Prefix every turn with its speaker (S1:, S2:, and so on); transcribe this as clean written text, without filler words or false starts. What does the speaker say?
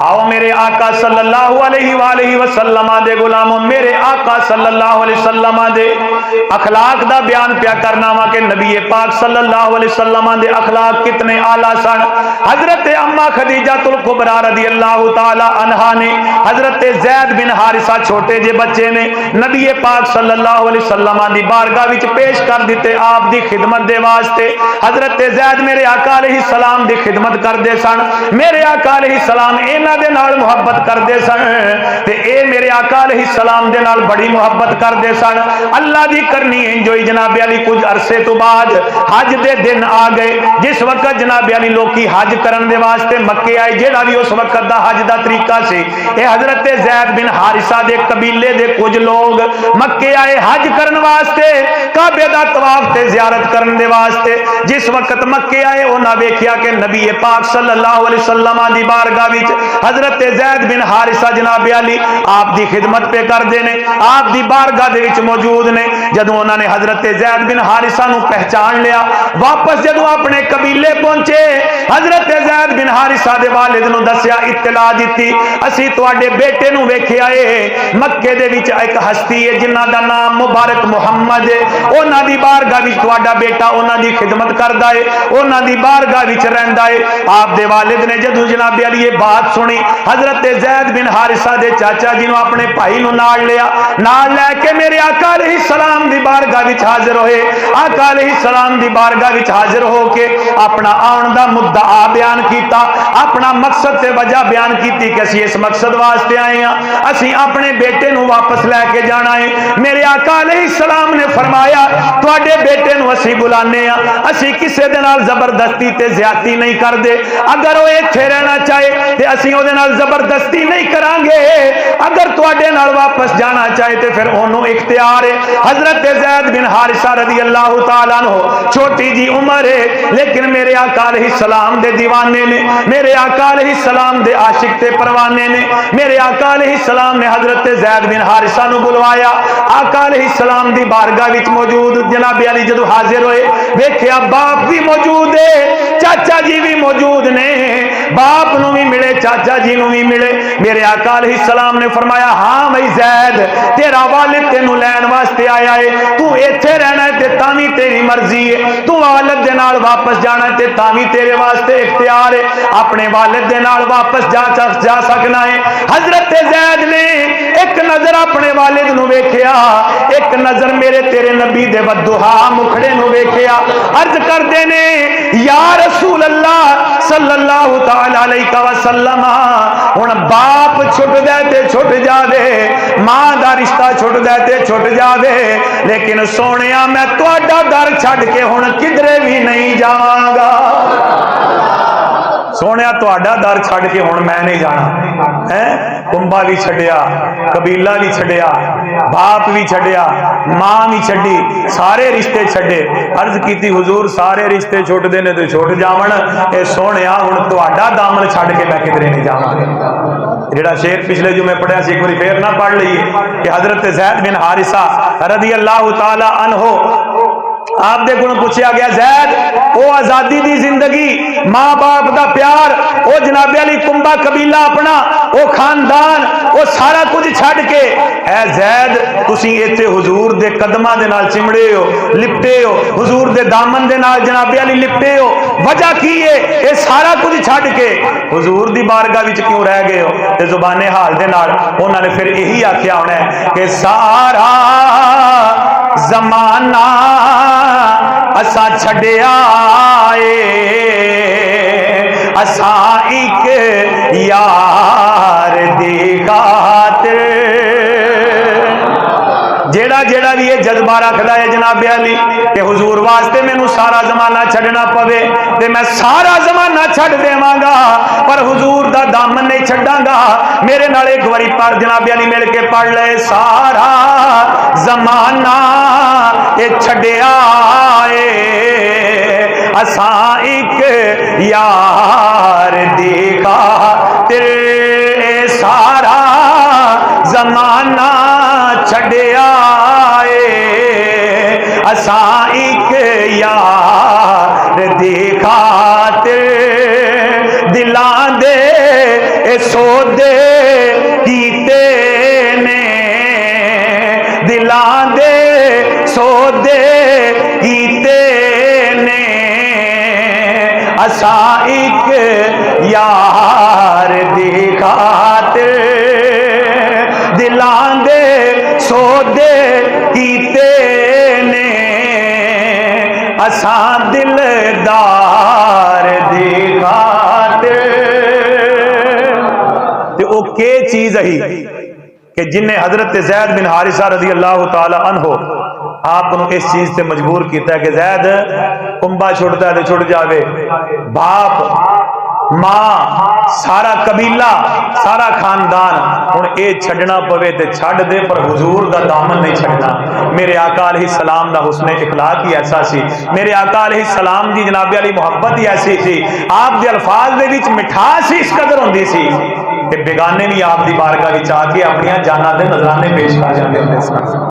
S1: आओ मेरे आका सल्लल्लाहु अलैहि वसल्लम दे गुलामों, मेरे आका सल्लल्लाहु अलैहि वसल्लम दे अखलाक दा बयान प्या करना वा कि नबी पाक सल्लल्लाहु अलैहि वसल्लम दे अखलाक कितने आला सन। हजरत अम्मा खदीजातुल कुबरा रदियल्लाहु ताला अन्हा ने हजरत ज़ैद बिन हारिसा छोटे जे बच्चे ने नबी पाक सल्लल्लाहु अलैहि वसल्लम दी बारगाह विच पेश कर दिते आप दी खिदमत दे वास्ते। हजरत ज़ैद मेरे आका अलैहि सलाम दी खिदमत करदे सन, मेरे आका अलैहि सलाम दे नाल मुहब्बत करदे सन ते ए मेरे आका अलैहि सलाम दे नाल बड़ी मुहब्बत करदे सन। अल्लाह दी करनी इंजॉय जनाब अली कुछ अरसे तो बाद हज दे दिन आ गए, जिस वक्त जनाब अली लोकी हज करन दे वास्ते मक्के आए। जेड़ा भी उस वक्त दा हज दा तरीका सी, ए हजरत ज़ैद बिन हारिसा दे कबीले दे कुछ लोग मक्के आए हज करन वास्ते, काबे दा तवाफ ते ज़ियारत करन दे वास्ते। जिस वक्त मक्के आए उन्हां वेखिया कि नबी पाक सल्लल्लाहु अलैहि वसल्लम दी बारगाह विच हजरत ज़ैद बिन हारिसा जनाब अली आप दी खिदमत पे करते हैं, आप दी बारगाह दे विच मौजूद ने। जदों उन्होंने हजरत ज़ैद बिन हारिसा नूं पहचान लिया, वापस जदों अपने कबीले पहुंचे, हजरत ज़ैद बिन हारिसा दे वालिद नूं दस्या, इत्तला दी असीं तुहाडे बेटे नूं वेखिया है, मक्के दे विच एक हस्ती है जिन्हां दा नाम मुबारक मुहम्मद है, उन्हां दी बारगाह विच तुहाडा बेटा उन्हां दी खिदमत करदा है, उन्हां दी बारगाह विच रहिंदा है। आप दे वालिद ने जदों जनाब अली ये बात सुनी, हजरत ज़ैद बिन हारिसा दे चाचा जी ने अपने भाई नूं नाल लिया, नाल लैके मेरे आका अलैहि सलाम दी बारगाह विच हाजिर होए। आका अलैहि सलाम दी बारगाह विच हाजिर होके अपना आउण दा मुद्दा बयान कीता, अपना मकसद ते वजह बयान कीती कि असीं इस मकसद वास्ते आए हां, असीं अपने बेटे नूं वापस लैके जाना है। मेरे आका अलैहि सलाम ने फरमाया तुहाडे बेटे नूं असीं बुलाने आ, असीं किसे दे नाल जबरदस्ती ते ज्यादती नहीं करदे। अगर वो इत्थे रहना चाहे ते असीं ओहदे नाल जबरदस्ती नहीं करांगे, अगर तुहाडे नाल वापस जाना चाहे तो फिर ओनू इख्तियार है। हजरत ज़ैद बिन हारिसा रज़ियल्लाहु ताला अन्हु छोटी जी उम्र है, लेकिन मेरे आका अलैहि सलाम दे दीवाने ने, मेरे आका अलैहि सलाम दे आशिक ते परवाने ने। मेरे आका अलैहि सलाम ने हजरत ज़ैद बिन हारिसा नूं बुलवाया। आका अलैहि सलाम दी बारगाह विच मौजूद जनाब अली जदों हाजिर होए, वेखिया बाप भी मौजूद है, चाचा जी भी मौजूद ने, बाप नूं भी मिले चाचा जी नूं भी मिले। मेरे आका अलैहि सलाम ने फरमाया हाँ भाई ज़ैद, तेरा वालिद तेनू लैन वास्ते आया है, तू इत्थे रहना है ते तां भी तेरी मर्जी है, तू वालिद दे नाल वापस जाना है ते तां भी तेरे वास्ते इख्तियार है, अपने वालिद दे नाल वापस जा सकना है। हजरत ज़ैद ने एक नजर अपने वालिद नूं वेखिया, एक नजर मेरे तेरे नबी दे बद्दुहा मुखड़े नूं वेखिया। अर्ज करदे ने या रसूल अल्लाह सल्लल्लाहु ताला अलैहि वसल्लम, हुण बाप छुटदा ते छुट जावे, मां दा रिश्ता छुटदा ते छुट जावे, लेकिन सोनिया मैं तुहाडा दर छड्ड के हुण किधरे भी नहीं जावांगा। सोनिया तुहाडा दर छड्ड के हुण मैं नहीं जाना है। कुंभा भी छड्डिया, कबीला भी छड्डिया, बाप भी छड्डिया, मां भी छड्डी, सारे रिश्ते छड्डे। अर्ज कीती हुजूर सारे रिश्ते छुटदे ने ते छुट जावन, ए सोनिया हुण तुहाडा दामन छड्ड के मैं किधरे नहीं जावांगा। जेड़ा शेर पिछले जुमे पढ़िया सी, एक बार फिर ना पढ़ लीए कि हजरत ज़ैद बिन हारिसा रज़ियल्लाहु ताला अन्हु आप दे कोलों पूछा गया ज़ैद ओ आजादी दी जिंदगी, मां बाप दा प्यार, ओ जनाबे अली कुंभा कबीला अपना, ओ खानदान, ओ सारा कुछ छड्ड के ऐ ज़ैद तुसीं इत्थे हुजूर दे कदमां दे नाल चिमड़े हो, लिपटे हो, हुजूर दे दामन दे नाल जनाबे अली लिपटे हो, वजह की है? ये सारा कुछ छड्ड के हुजूर दी बारगाह विच क्यों रह गए हो? ते जुबाने हाल दे नाल उन्हां ने फिर यही आख्या होना है कि सारा जमाना असा छड्डिया ए, असा एक यार दी खातिर। जेड़ा जेड़ा भी ये जज्बा रखदा है जनाबे अली कि हुजूर वास्ते मैनू सारा जमाना छड्डना पवे ते मैं सारा जमाना छड्ड देवांगा, पर हुजूर दा दामन नहीं छड्डांगा। मेरे नाल एक बारी पढ़ जनाबे अली मिल के पढ़ ले, सारा जमाना ये छड्डिया ए, असा एक यार दी खातिर, सारा जमाना छड्डिया ए, असा एक यार दी खातिर, दिलां दे सौदे कीते ने, दिलां दे सौदे कीते ने, असा एक यार दी खातिर दिलां दे सौदे कीते ने, असा दिलदार दी खातिर। ते ओ के चीज है कि जिन्हें हजरत ज़ैद बिन हारिसा रज़ी अल्लाह तआला अन्हो आपको इस चीज से मजबूर किया कि ज़ैद कुंबा छुटता है तो छुट जावे, बाप मां सारा कबीला सारा खानदान हुण ये छड़ना पवे ते छड़ दे, पर हुजूर दा दामन नहीं छड़ना। मेरे आका अलैहिस्सलाम दा हुस्ने इखलाक ही ऐसा सी, मेरे आका अलैहिस्सलाम दी जनाबे वाली मुहब्बत ही ऐसी सी, आप दे अल्फाज दे विच मिठास ही इस कदर होंदी सी कि बेगाने भी आप दी बारगाह विच आके अपनी जाना दे नजराने पेश कर जाते होंदे सन।